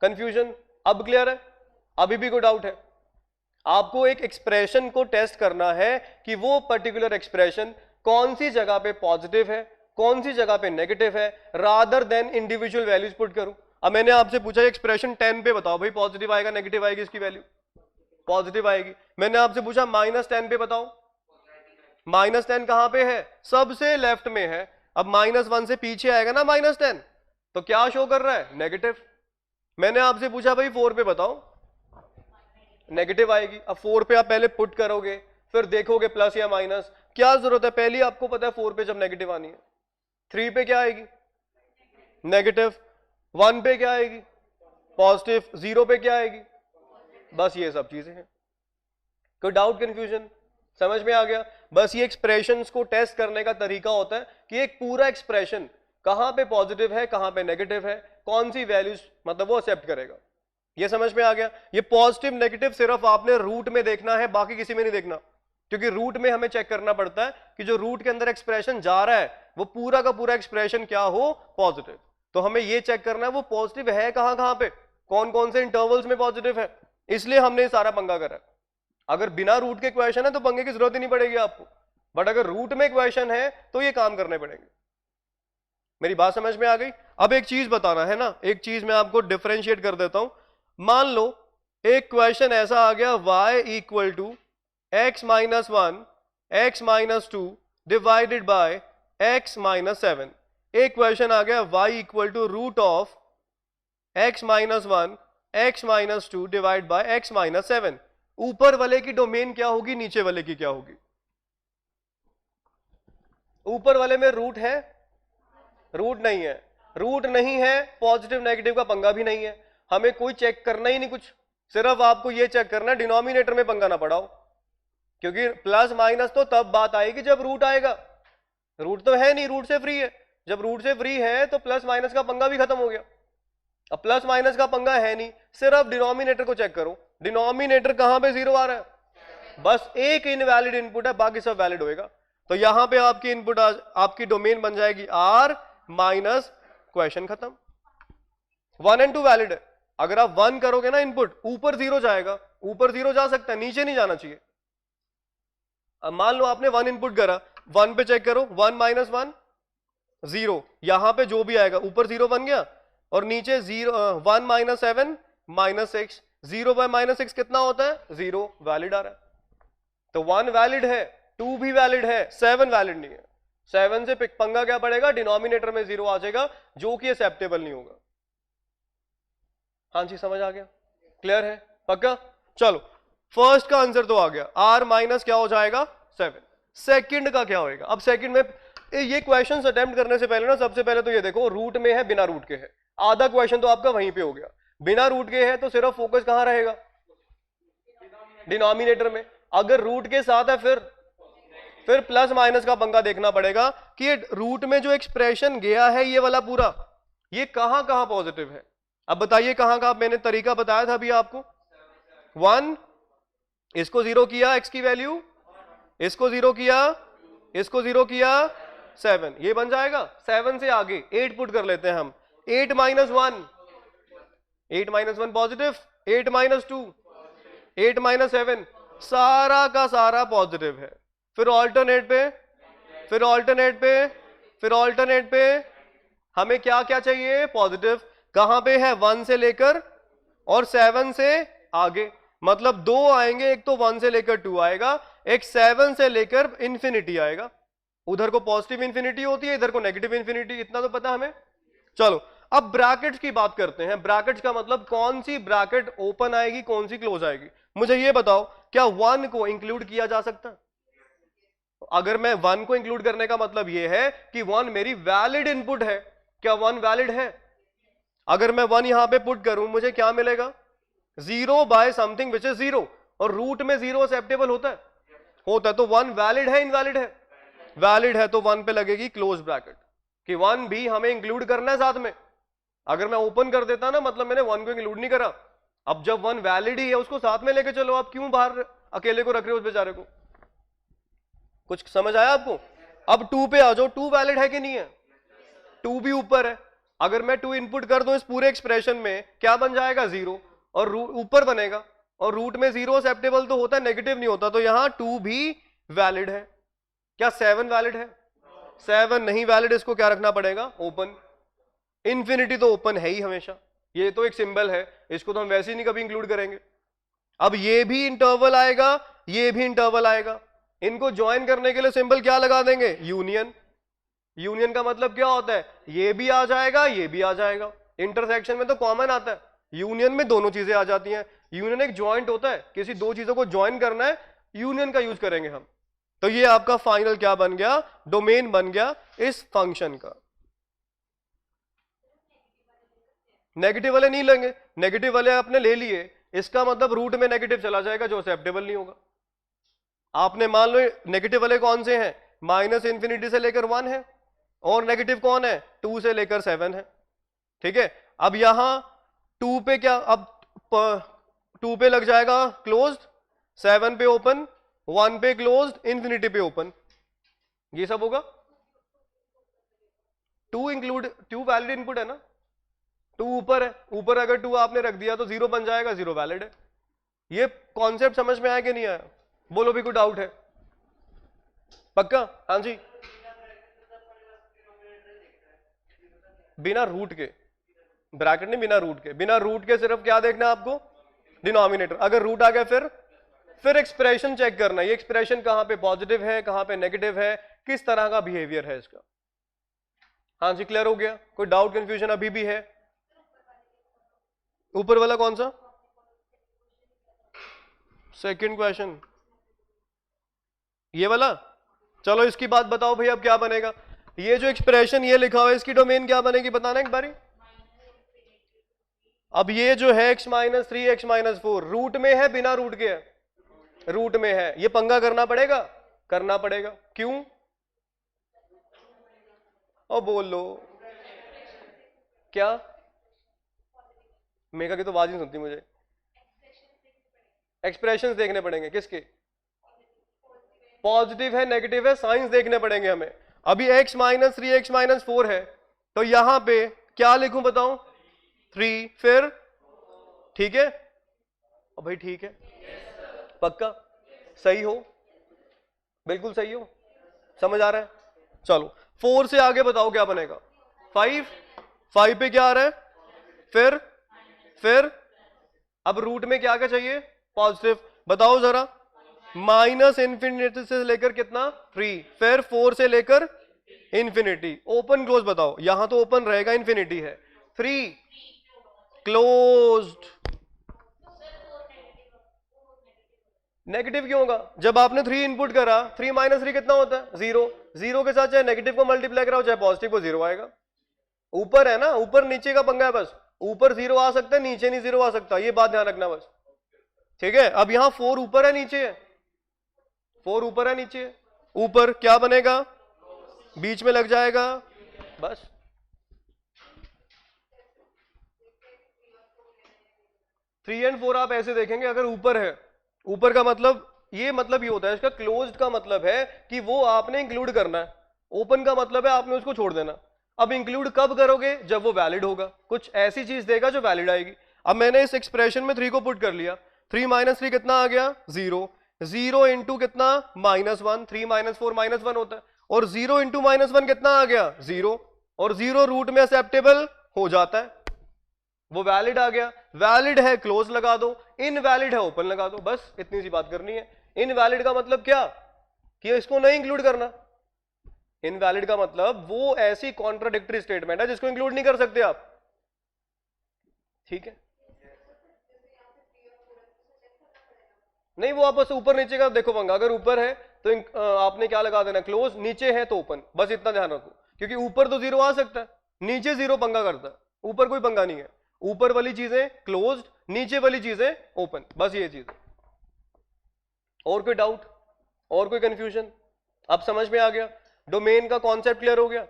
कंफ्यूजन अब क्लियर है? अभी भी कोई डाउट है? आपको एक एक्सप्रेशन को टेस्ट करना है कि वो पर्टिकुलर एक्सप्रेशन कौन सी जगह पे पॉजिटिव है कौन सी जगह पे नेगेटिव है, rather than individual values put करूं। अब मैंने आपसे पूछा एक्सप्रेशन 10 पे बताओ भाई पॉजिटिव आएगा नेगेटिव आएगी, इसकी वैल्यू पॉजिटिव आएगी। मैंने आपसे पूछा -10 पे बताओ, -10 कहां पे है, सबसे लेफ्ट में है। अब -1 से पीछे आएगा ना -10, तो क्या शो कर रहा है नेगेटिव। मैंने आपसे पूछा भाई 4 पे बताओ, नेगेटिव आएगी। अब 4 पे आप पहले पुट करोगे फिर देखोगे प्लस या माइनस, क्या जरूरत है, पहले आपको पता है 4 पे जब नेगेटिव आनी है। 3 पे क्या आएगी नेगेटिव, 1 पे क्या आएगी पॉजिटिव, 0 पे क्या आएगी, बस ये सब चीजें हैं। कोई डाउट कंफ्यूजन समझ में आ गया? बस ये एक्सप्रेशंस को टेस्ट करने का तरीका होता है कि एक पूरा एक्सप्रेशन कहां पे पॉजिटिव है कहां पे नेगेटिव है, कौन सी वैल्यूज मतलब वो एक्सेप्ट करेगा। ये समझ में आ गया? ये पॉजिटिव नेगेटिव सिर्फ आपने रूट में देखना है, बाकी किसी में नहीं देखना, क्योंकि रूट में हमें चेक करना पड़ता है कि जो रूट के अंदर एक्सप्रेशन जा रहा है वो पूरा का पूरा एक्सप्रेशन क्या हो पॉजिटिव। तो हमें ये चेक करना है वो पॉजिटिव है कहां कहां पे, कौन कौन से इंटरवल्स में पॉजिटिव है, इसलिए हमने ये सारा पंगा करा। अगर बिना रूट के क्वेश्चन है तो पंगे की जरूरत ही नहीं पड़ेगी आपको, बट अगर रूट में क्वेश्चन है तो ये काम करने पड़ेंगे। मेरी बात समझ में आ गई? अब एक चीज बताना है ना, एक चीज मैं आपको डिफरेंशिएट कर देता हूं। मान लो एक क्वेश्चन ऐसा आ गया y equal to x minus 1 x minus 2 divided by x minus 7। एक क्वेश्चन आ गया y equal to root of x minus 1 x minus 2 divide by x minus 7। ऊपर वाले की डोमेन क्या होगी, नीचे वाले की क्या होगी? ऊपर वाले में रूट है, रूट नहीं है, रूट नहीं है, पॉजिटिव नेगेटिव का पंगा भी नहीं है, हमें कोई चेक करना ही नहीं कुछ, सिर्फ आपको ये चेक करना है डिनोमिनेटर में पंगा ना पड़ाओ, क्योंकि प्लस माइनस तो तब बात आएगी जब रूट आएगा। रूट तो है नहीं, रूट से फ्री है, जब रूट से फ्री है तो प्लस माइनस का पंगा भी खत्म हो गया। अब प्लस माइनस का पंगा है नहीं, सिर्फ डिनोमिनेटर को चेक करो, डिनोमिनेटर कहां पे जीरो आ रहा है, बस एक इनवैलिड इनपुट है, बाकी सब वैलिड होएगा। तो यहां पे आपकी इनपुट आपकी डोमेन बन जाएगी आर माइनस, क्वेश्चन खत्म। 1 और 2 वैलिड है, अगर आप 1 करोगे ना इनपुट, ऊपर 0 जाएगा, ऊपर 0 जा सकता है, नीचे नहीं जाना चाहिए। अब मान लो आपने 1 इनपुट करा, 1 पे चेक करो, 1 माइनस 1 0, यहां पे जो भी आएगा ऊपर 0 बन गया, और नीचे 1 माइनस 7 माइनस 6, 0 बाय माइनस 6 कितना होता है, 0, वैलिड आ रहा है। तो 1 वैलिड है, 2 भी वैलिड है, 7 वैलिड नहीं है। 7 से पंगा क्या पड़ेगा, डिनोमिनेटर में 0 आ जाएगा, जो कि एक्सेप्टेबल नहीं होगा। हाँ जी, समझ आ गया? क्लियर है? पक्का? चलो, फर्स्ट का आंसर तो आ गया, r माइनस क्या हो जाएगा, 7। सेकंड का क्या होएगा? अब सेकंड में ये क्वेश्चन अटेम्प्ट करने से पहले ना, सबसे पहले तो ये देखो रूट में है बिना रूट के है, आधा क्वेश्चन तो आपका वहीं पे हो गया। बिना रूट के है तो सिर्फ फोकस कहां रहेगा, डिनोमिनेटर में। अगर रूट के साथ है फिर प्लस माइनस का पंगा देखना पड़ेगा कि ये रूट में जो एक्सप्रेशन गया है ये वाला पूरा, ये कहां कहां पॉजिटिव है। अब बताइए कहां कहां, मैंने तरीका बताया था अभी आपको। 1, इसको 0 किया, x की वैल्यू, इसको 0 किया, इसको 0 किया, 7, ये बन जाएगा। 7 से आगे 8 पुट कर लेते हैं हम, 8 minus 1, 8 minus 1 positive, 8 minus 2, 8 minus 7, सारा का सारा पॉजिटिव है। फिर ऑल्टरनेट पे, फिर ऑल्टरनेट पे, फिर ऑल्टरनेट पे, हमें क्या क्या चाहिए, पॉजिटिव। कहां पे है, 1 से लेकर और 7 से आगे, मतलब 2 आएंगे, एक तो 1 से लेकर 2 आएगा, एक 7 से लेकर इंफिनिटी आएगा। उधर को पॉजिटिव इंफिनिटी होती है, इधर को नेगेटिव इंफिनिटी, इतना तो पता हमें। चलो अब ब्रैकेट्स की बात करते हैं। ब्रैकेट्स का मतलब कौन सी ब्रैकेट ओपन आएगी, कौन सी क्लोज आएगी। मुझे ये बताओ, क्या 1 को इंक्लूड किया जा सकता है? अगर मैं 1 को इंक्लूड करने का मतलब यह है कि 1 मेरी वैलिड इनपुट है। क्या 1 वैलिड है? अगर मैं 1 यहां पे पुट करूं, मुझे क्या मिलेगा, 0 बाय समथिंग विच इज 0, और रूट में 0 एक्सेप्टेबल होता है, होता है। तो 1 वैलिड है, इनवैलिड है? वैलिड है, तो 1 पे लगेगी क्लोज ब्रैकेट, कि 1 भी हमें इंक्लूड करना है साथ में। अगर मैं ओपन कर देता ना, मतलब मैंने 1 को इंक्लूड नहीं करा। अब जब 1 वैलिड ही है, उसको साथ में लेके चलो, आप क्यों बाहर अकेले को रख रहे हो उस बेचारे को? कुछ समझ आया आपको? अब 2 पे आ जाओ, 2 वैलिड है कि नहीं है? 2 भी ऊपर है। अगर मैं 2 इनपुट कर दूं इस पूरे एक्सप्रेशन में, क्या बन जाएगा, 0, और ऊपर बनेगा, और रूट में 0 एक्सेप्टेबल तो होता है, नेगेटिव नहीं होता, तो यहां 2 भी वैलिड है। क्या 7 वैलिड है? 7 नहीं वैलिड, इसको क्या रखना पड़ेगा, ओपन। इंफिनिटी तो ओपन है ही हमेशा, ये तो एक सिंबल है, इसको तो हम वैसे ही नहीं कभी इंक्लूड करेंगे। अब ये भी इंटरवल आएगा, ये भी इंटरवल आएगा, इनको ज्वाइन करने के लिए सिंबल क्या लगा देंगे, यूनियन। यूनियन का मतलब क्या होता है, ये भी आ जाएगा, ये भी आ जाएगा। इंटरसेक्शन में तो कॉमन आता है, यूनियन में दोनों चीजें आ जाती हैं। यूनियन एक ज्वाइंट होता है, किसी दो चीजों को ज्वाइन करना है, यूनियन का यूज करेंगे हम। तो ये आपका फाइनल क्या बन गया, डोमेन बन गया इस फंक्शन का। नेगेटिव वाले नहीं लेंगे, नेगेटिव वाले आपने ले लिए, इसका मतलब रूट में नेगेटिव चला जाएगा, जो एक्सेप्टेबल नहीं होगा। आपने मान लो नेगेटिव वाले कौन से हैं, माइनस इंफिनिटी से लेकर 1 है, और नेगेटिव कौन है, 2 से लेकर 7 है। ठीक है, अब यहां 2 पे क्या, अब 2 पे लग जाएगा क्लोज्ड, 7 पे ओपन, 1 पे क्लोज्ड, इंफिनिटी पे ओपन, ये सब होगा। 2 इंक्लूड, 2 वैलिड इनपुट है ना, 2 ऊपर है, ऊपर अगर 2 आपने रख दिया तो 0 बन जाएगा, 0 वैलिड है। ये कॉन्सेप्ट समझ में आया कि नहीं आया? बोलो भी कोई डाउट है? पक्का? हाँ जी। बिना रूट के, ब्रैकेट नहीं, बिना रूट के, बिना रूट के सिर्फ क्या देखना है आपको? डिनोमिनेटर। अगर रूट आ गया फिर एक्सप्रेशन चेक करना है, ये एक्सप्रेशन कहां पे पॉजिटिव है, कहां पे नेगेटिव है, किस तरह का बिहेवियर है इसका। हाँ जी, क्लियर हो गया? कोई डाउट कंफ्यूजन अभी भी है? ऊपर वाला कौन सा? सेकंड क्वेश्चन, ये वाला? चलो इसकी बात बताओ भाई, अब क्या बनेगा? ये जो एक्सप्रेशन ये लिखा हुआ है, इसकी डोमेन क्या बनेगी, बताना एक बारी। अब ये जो है x minus 3 x minus 4 root में है, बिना रूट के है? रूट में है। ये पंगा करना पड़ेगा? करना पड़ेगा। क्यों? और बोल लो क्या? मेगा की तो आवाज नहीं सुनती मुझे। एक्सप्रेशंस देखने पड़ेंगे, किसके? पॉजिटिव है नेगेटिव है, साइंस देखने पड़ेंगे हमें। अभी x माइनस 3 x माइनस 4 है, तो यहां पे क्या लिखूं बताओ? 3 फिर, ठीक है? और भाई ठीक है, पक्का सही हो? बिल्कुल सही हो? समझ आ रहा है? चलो 4 से आगे बताओ क्या बनेगा? 5 पे क्या आ रहा है? फिर अब रूट में क्या क्या चाहिए? पॉजिटिव। बताओ जरा, माइनस इंफिनिटी से लेकर कितना? 3, फिर 4 से लेकर इंफिनिटी। ओपन क्लोज बताओ, यहां तो ओपन रहेगा, इंफिनिटी है। 3 क्लोज्ड। नेगेटिव क्यों होगा? जब आपने 3 इनपुट करा, 3 माइनस 3 कितना होता है? 0। 0 के साथ चाहे नेगेटिव को मल्टीप्लाई कराओ चाहे पॉजिटिव को, 0 आएगा। ऊपर है ना, ऊपर नीचे का पंगा है बस। ऊपर 0 आ सकता है, नीचे नहीं 0 आ सकता, ये बात ध्यान रखना बस। ठीक है? अब यहां 4 ऊपर है नीचे है? 4 ऊपर है नीचे है? ऊपर क्या बनेगा? बीच में लग जाएगा बस। थ्री एंड फोर आप ऐसे देखेंगे, अगर ऊपर है, ऊपर का मतलब ये होता है इसका, क्लोज्ड का मतलब है कि वो आपने इंक्लूड करना है, ओपन का मतलब है आपने उसको छोड़ देना। अब इंक्लूड कब करोगे? जब वो वैलिड होगा, कुछ ऐसी चीज देगा जो वैलिड आएगी। अब मैंने इस एक्सप्रेशन में 3 को पुट कर लिया, 3 माइनस 3 कितना आ गया? 0। 0 इंटू कितना? -1। 3 माइनस 4 -1 होता है, और 0 इंटू -1 कितना आ गया? 0। और 0 रूट में एक्सेप्टेबल हो जाता है, वो वैलिड आ गया। वैलिड है क्लोज लगा दो, इनवैलिड है ओपन लगा दो, बस इतनी सी बात करनी है। इनवैलिड का मतलब क्या? कि इसको नहीं इंक्लूड करना। इनवैलिड का मतलब वो ऐसी कॉन्ट्राडिक्टरी स्टेटमेंट है जिसको इंक्लूड नहीं कर सकते आप। ठीक है? नहीं, वो आप बस ऊपर नीचे का देखो पंगा। अगर ऊपर है तो आपने क्या लगा देना? क्लोज। नीचे है तो ओपन, बस इतना ध्यान रखो, क्योंकि ऊपर तो 0 आ सकता है, नीचे 0 पंगा करता है, ऊपर कोई पंगा नहीं है। ऊपर वाली चीजें क्लोज्ड, नीचे वाली चीजें ओपन, बस ये चीज। और कोई डाउट, और कोई कंफ्यूजन? अब समझ में आ गया? डोमेन का कॉन्सेप्ट क्लियर हो गया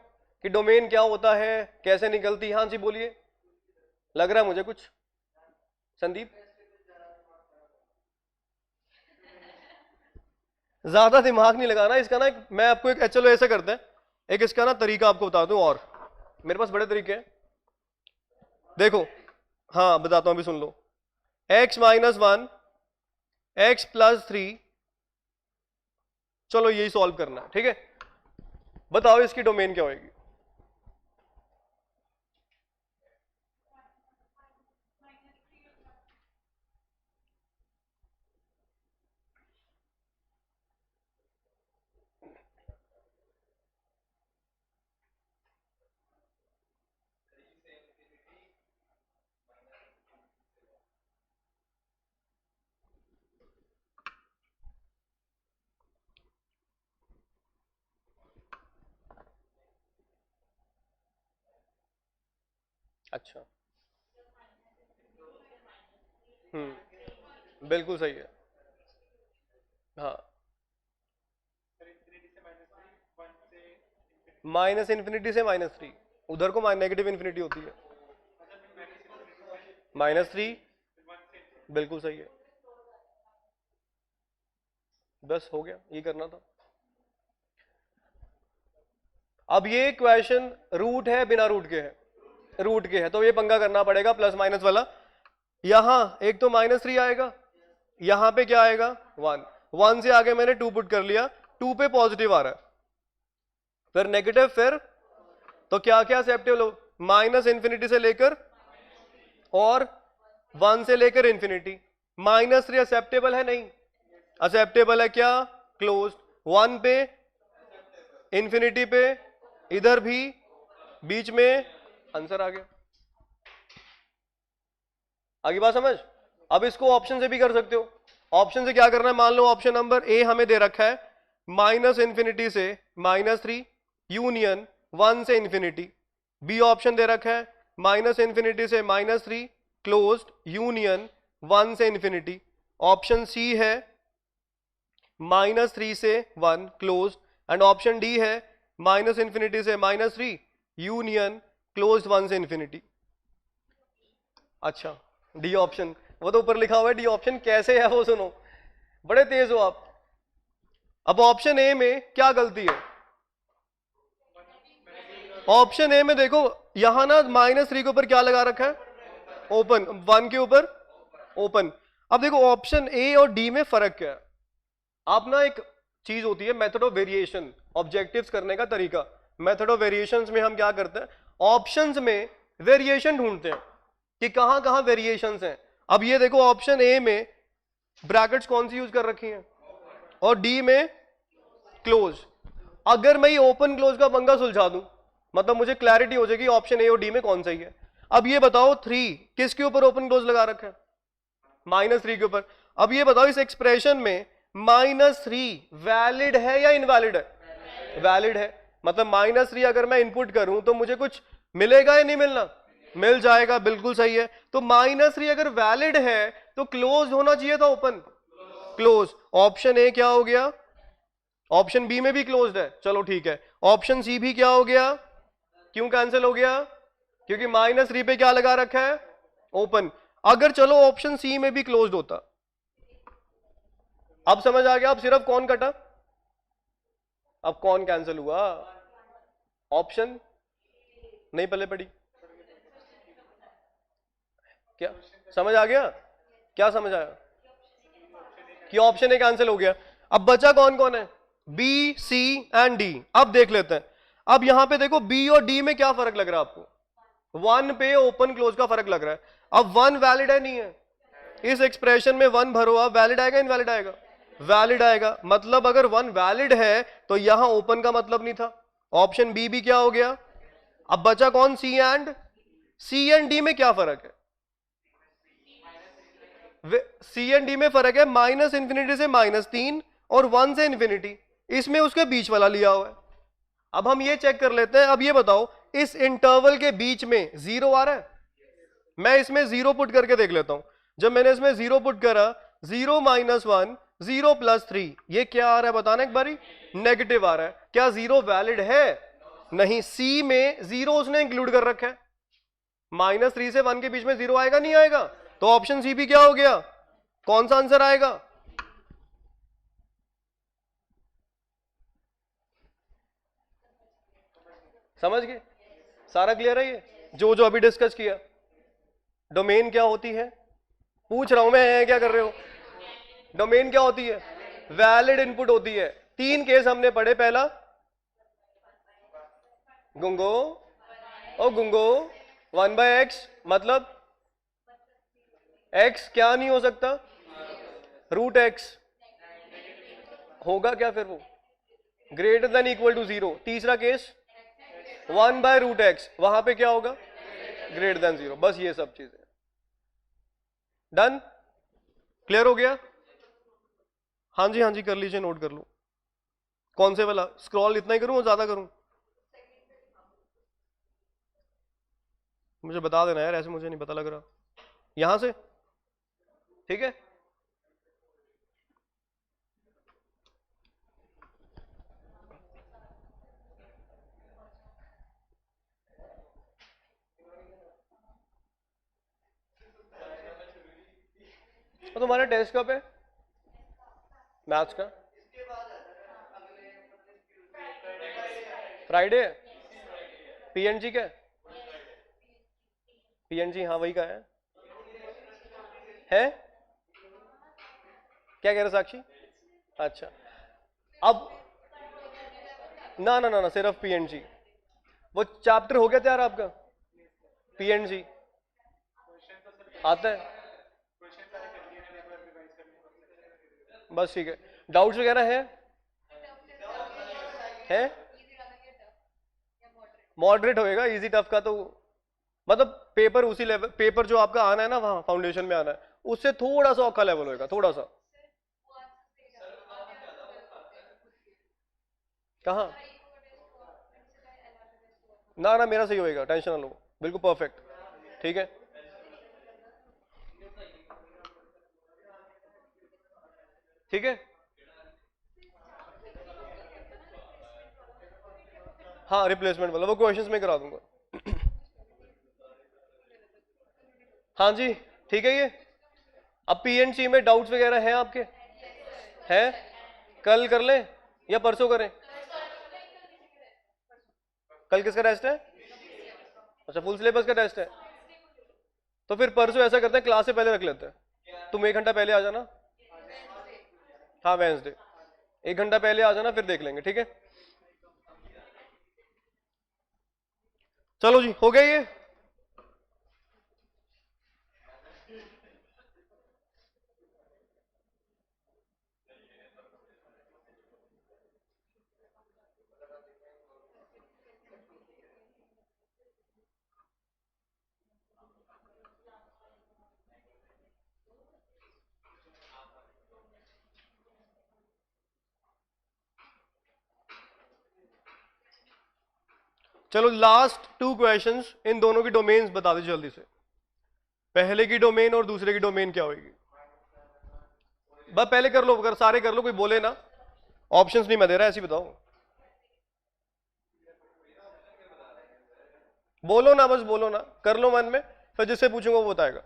कि डोमेन क्या होता है, कैसे निकलती? हाँ जी बोलिए, लग रहा है मुझे कुछ। संदीप, ज्यादा दिमाग नहीं लगाना इसका ना। मैं आपको एक, चलो ऐसा करते हैं, एक इसका ना तरीका आपको बता दूं, और मेरे पास बड़े तरीके हैं, देखो। हाँ बताता हूं, अभी सुन लो। x माइनस 1 x प्लस 3, चलो यही सॉल्व करना है, ठीक है? बताओ इसकी डोमेन क्या होगी? अच्छा, बिल्कुल सही है। हाँ, माइनस इन्फिनिटी से -3, उधर को नेगेटिव इन्फिनिटी होती है। -3, बिल्कुल सही है, बस हो गया, ये करना था। अब ये क्वेश्चन रूट है बिना रूट के है, रूट के है, तो ये पंगा करना पड़ेगा प्लस माइनस वाला। यहां एक तो -3 आएगा, यहां पे क्या आएगा 1, 1 से आगे मैंने 2 पुट कर लिया, 2 पे पॉजिटिव आ रहा है, फिर नेगेटिव, फिर तो क्या क्या एक्सेप्टेबल हो, -∞ से लेकर और 1 से लेकर इंफिनिटी। -3 एक्सेप्टेबल है नहीं, एक्सेप्टेबल है क्या क्लोज्ड, 1 पे, इंफिनिटी पे, इधर भी, बीच में, आंसर आ गया। आगे बात समझ। अब इसको ऑप्शन से भी कर सकते हो। ऑप्शन से क्या करना है, मान लो ऑप्शन नंबर ए हमें दे रखा है -∞ से -3 यूनियन 1 से इंफिनिटी, बी ऑप्शन दे रखा है -∞ से -3 क्लोज्ड यूनियन 1 से इंफिनिटी, ऑप्शन सी है -3 से 1 क्लोज्ड, एंड ऑप्शन डी है -∞ से -3 यूनियन क्लोज्ड 1 से इंफिनिटी। अच्छा, डी ऑप्शन, वो तो ऊपर लिखा हुआ है डी ऑप्शन, कैसे है वो सुनो, बड़े तेज हो आप। अब ऑप्शन ए में क्या गलती है, ऑप्शन ए में देखो यहां ना -3 के ऊपर क्या लगा रखा है, ओपन, 1 के ऊपर ओपन। अब देखो ऑप्शन ए और डी में फर्क क्या है, आप ना एक चीज होती है मेथड ऑफ वेरिएशन, ऑब्जेक्टिव्स करने का तरीका। मेथड ऑफ वेरिएशंस में हम क्या करते हैं, ऑप्शंस में वेरिएशन ढूंढते हैं कि कहां कहां वेरिएशंस हैं। अब ये देखो ऑप्शन ए में ब्रैकेट्स कौन सी यूज कर रखी हैं और डी में क्लोज। अगर मैं ये ओपन क्लोज का पंगा सुलझा दूं, मतलब मुझे क्लैरिटी हो जाएगी ऑप्शन ए और डी में कौन सही है। अब ये बताओ 3 किसके ऊपर ओपन क्लोज लगा रखा है, -3 के ऊपर। अब ये बताओ इस एक्सप्रेशन में -3 वैलिड है या इनवैलिड है, वैलिड है, मतलब -3 अगर मैं इनपुट करूं तो मुझे कुछ मिलेगा या नहीं मिलना, मिल जाएगा, बिल्कुल सही है। तो -3 अगर वैलिड है तो क्लोज होना चाहिए था, ओपन क्लोज। ऑप्शन ए क्या हो गया, ऑप्शन बी में भी क्लोज्ड है, चलो ठीक है। ऑप्शन सी भी क्या हो गया, क्यों कैंसिल हो गया, क्योंकि -3 पे क्या लगा रखा है, ओपन। अगर चलो ऑप्शन सी में भी क्लोज्ड होता, अब समझ आ गया, अब सिर्फ कौन कटा, अब कौन कैंसिल हुआ, ऑप्शन नहीं पल्ले पड़ी। क्या समझ आ गया, क्या समझ आया कि ऑप्शन ए कैंसिल हो गया। अब बचा कौन कौन है, बी, सी एंड डी। अब देख लेते हैं। अब यहां पे देखो बी और डी में क्या फर्क लग रहा है आपको, 1 पे ओपन क्लोज का फर्क लग रहा है। अब 1 वैलिड है नहीं है, इस एक्सप्रेशन में 1 भरो, अब वैलिड आएगा इनवैलिड आएगा, वैलिड आएगा। मतलब अगर 1 वैलिड है तो यहां ओपन का मतलब नहीं था, ऑप्शन बी भी क्या हो गया। अब बचा कौन, सी एंड डी में क्या फर्क है, सी एंड डी में फर्क है -∞ से -3 और 1 से इंफिनिटी, इसमें उसके बीच वाला लिया हुआ है। अब हम ये चेक कर लेते हैं। अब ये बताओ इस इंटरवल के बीच में 0 आ रहा है, मैं इसमें 0 पुट करके देख लेता हूं। जब मैंने इसमें 0 पुट करा, 0 -1 0 +3, ये क्या आ रहा है बताना एक बारी, नेगेटिव आ रहा है। क्या 0 वैलिड है, नहीं। सी में 0 उसने इंक्लूड कर रखा है, -3 से 1 के बीच में 0 आएगा नहीं आएगा, तो ऑप्शन सी भी क्या हो गया, कौन सा आंसर आएगा, समझ गए, सारा क्लियर है ये जो जो अभी डिस्कस किया। डोमेन क्या होती है, पूछ रहा हूं मैं, क्या कर रहे हो। डोमेन क्या होती है, वैलिड इनपुट होती है। 3 केस हमने पढ़े, पहला गुंगो, ओ गुंगो 1/x, मतलब x क्या नहीं हो सकता, √x होगा क्या, फिर वो ग्रेटर देन इक्वल टू 0। तीसरा केस 1/√x, वहां पे क्या होगा, ग्रेटर देन 0। बस ये सब चीजें डन, क्लियर हो गया। हाँ जी हाँ जी, कर लीजिए, नोट कर लो। कौन से वाला, स्क्रॉल इतना ही करूं और ज्यादा करूं, मुझे बता देना यार, ऐसे मुझे नहीं पता लग रहा। यहां से ठीक है, तो तुम्हारा टेस्ट कब है, मैथ्स का, फ्राइडे है, पीएनजी का, पीएनजी, हाँ वही का है? क्या कह रहे साक्षी? अच्छा, अब ना ना ना ना, सिर्फ पीएनजी। वो चैप्टर हो गया तैयार आपका? पीएनजी आता है? बस ठीक है। डाउट्स वगैरह है? मॉडरेट होएगा, इजी टफ का तो मतलब पेपर उसी लेवल, पेपर जो आपका आना है ना वहां फाउंडेशन में आना है, उससे थोड़ा सा औखा लेवल होएगा, थोड़ा सा। कहाँ? ना ना, मेरा सही होएगा, टेंशन ना लो, बिल्कुल परफेक्ट। ठीक है, ठीक है। हाँ रिप्लेसमेंट मतलब वो क्वेश्चंस में करा दूंगा। हाँ जी, ठीक है ये। अब पीएनसी में डाउट्स वगैरह हैं आपके? हैं? कल कर लें या परसों करें? कल किसका टेस्ट है? अच्छा, फुल सिलेबस का टेस्ट है। तो फिर परसों ऐसा करते हैं, क्लास से पहले रख लेते हैं, तुम 1 घंटा पहले आ जाना। हाँ वेंसडे, 1 घंटा पहले आ जाना, फिर देख लेंगे, ठीक है? चलो जी, हो गया ये। चलो लास्ट 2 क्वेश्चंस, इन दोनों की डोमेन्स बता दीजिए जल्दी से। पहले की डोमेन और दूसरे की डोमेन क्या होगी? बस पहले कर लो, अगर सारे कर लो, कोई बोले ना, ऑप्शंस नहीं मैं दे रहा, ऐसे बताओ। बोलो ना, बस बोलो ना, कर लो मन में, फिर जिससे पूछूंगा वो बताएगा।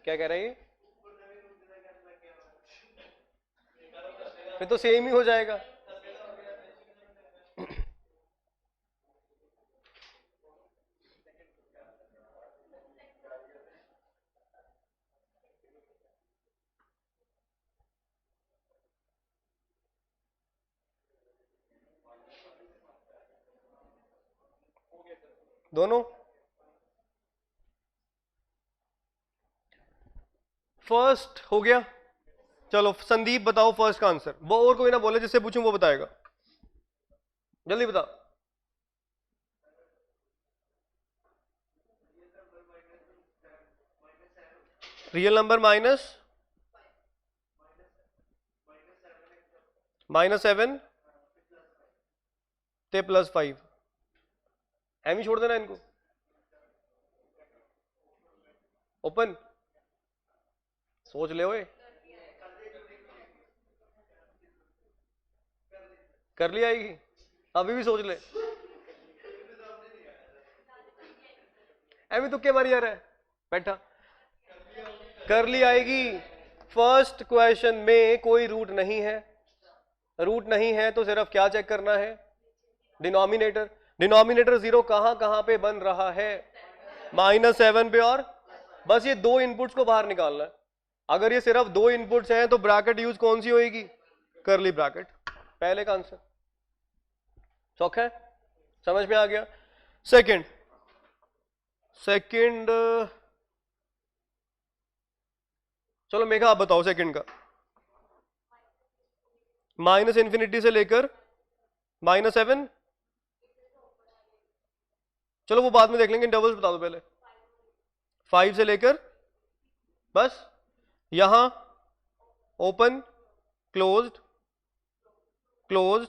क्या कह रहे हैं? फिर तो सेम ही हो जाएगा। दोनों फर्स्ट हो गया। चलो संदीप बताओ फर्स्ट का आंसर, वो और कोई ना बोले, जिससे पूछूं वो बताएगा, जल्दी बता। रियल नंबर -7 ते +5, एम ही छोड़ देना इनको ओपन। सोच ले ओए, कर लिया आएगी, अभी भी सोच ले। एम ही तुक्के मारी जा रहा है बैठा। कर ली आएगी। फर्स्ट क्वेश्चन में कोई रूट नहीं है, रूट नहीं है तो सिर्फ क्या चेक करना है? डिनोमिनेटर। डिनोमिनेटर 0 कहां कहां पे बन रहा है? -7 पे और बस ये दो इनपुट्स को बाहर निकालना है। अगर ये सिर्फ दो इनपुट्स हैं तो ब्रैकेट यूज कौन सी होएगी? करली ब्रैकेट। पहले का आंसर चौक है, समझ में आ गया। सेकंड चलो मेघा आप बताओ सेकंड का। -∞ से लेकर -7, चलो वो बाद में देख लेंगे, इंटरवल्स बता दो पहले। 5 से लेकर बस यहां ओपन क्लोज्ड क्लोज्ड,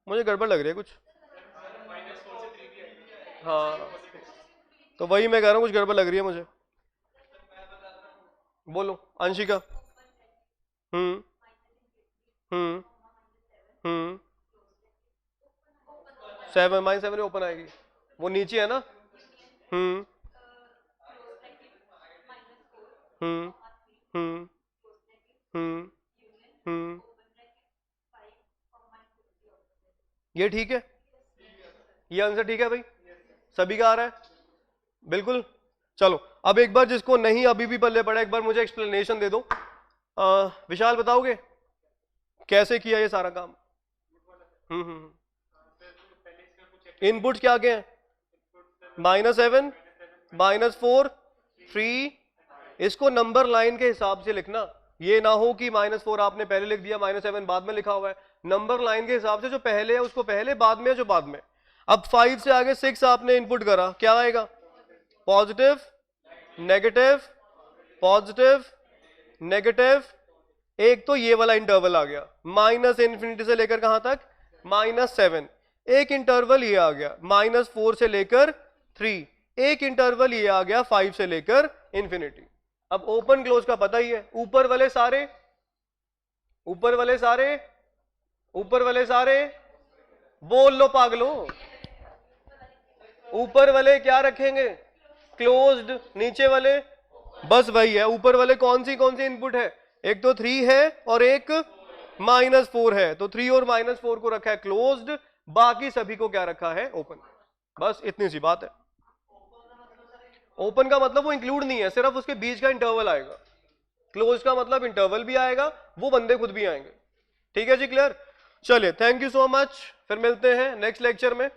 मुझे गड़बड़ लग रही है कुछ। हाँ तो वही मैं कह रहा हूं, कुछ गड़बड़ लग रही है मुझे। बोलो अंशिका। हम्म हम्म हम्म 7 -7 ओपन आएगी, वो नीचे है ना। हम्म हम्म हम्म हम्म हम्म ये ठीक है, ये आंसर ठीक है भाई, सभी का आ रहा है बिल्कुल। चलो अब एक बार जिसको नहीं अभी भी पल्ले पड़ा, एक बार मुझे एक्सप्लेनेशन दे दो। विशाल बताओगे कैसे किया ये सारा काम? इनपुट क्या क्या है? -7 -4 3। इसको नंबर लाइन के हिसाब से लिखना, ये ना हो कि -4 आपने पहले लिख दिया, -7 बाद में लिखा हुआ है। नंबर लाइन के हिसाब से जो पहले है उसको पहले, बाद में जो बाद में। अब 5 से आगे 6 आपने इनपुट करा, क्या आएगा? Positive negative positive negative. एक तो ये वाला इंटरवल आ गया -∞ से लेकर कहां तक? -7। एक इंटरवल ये आ गया -4 से लेकर 3। एक इंटरवल ये आ गया 5 से लेकर इंफिनिटी। अब ओपन क्लोज का पता ही है, ऊपर वाले सारे ऊपर वाले सारे ऊपर वाले सारे बोल लो पागलों, ऊपर वाले क्या रखेंगे? क्लोज्ड। नीचे वाले बस वही है। ऊपर वाले कौन सी इनपुट है? एक तो 3 है और एक -4 है, तो 3 और -4 को रखा है क्लोज्ड, बाकी सभी को क्या रखा है? ओपन। बस इतनी सी बात है। ओपन का मतलब वो इंक्लूड नहीं है, सिर्फ उसके बीच का इंटरवल आएगा। क्लोज का मतलब इंटरवल भी आएगा, वो बंदे खुद भी आएंगे। ठीक है जी, क्लियर? चलिए थैंक यू सो मच, फिर मिलते हैं नेक्स्ट लेक्चर में।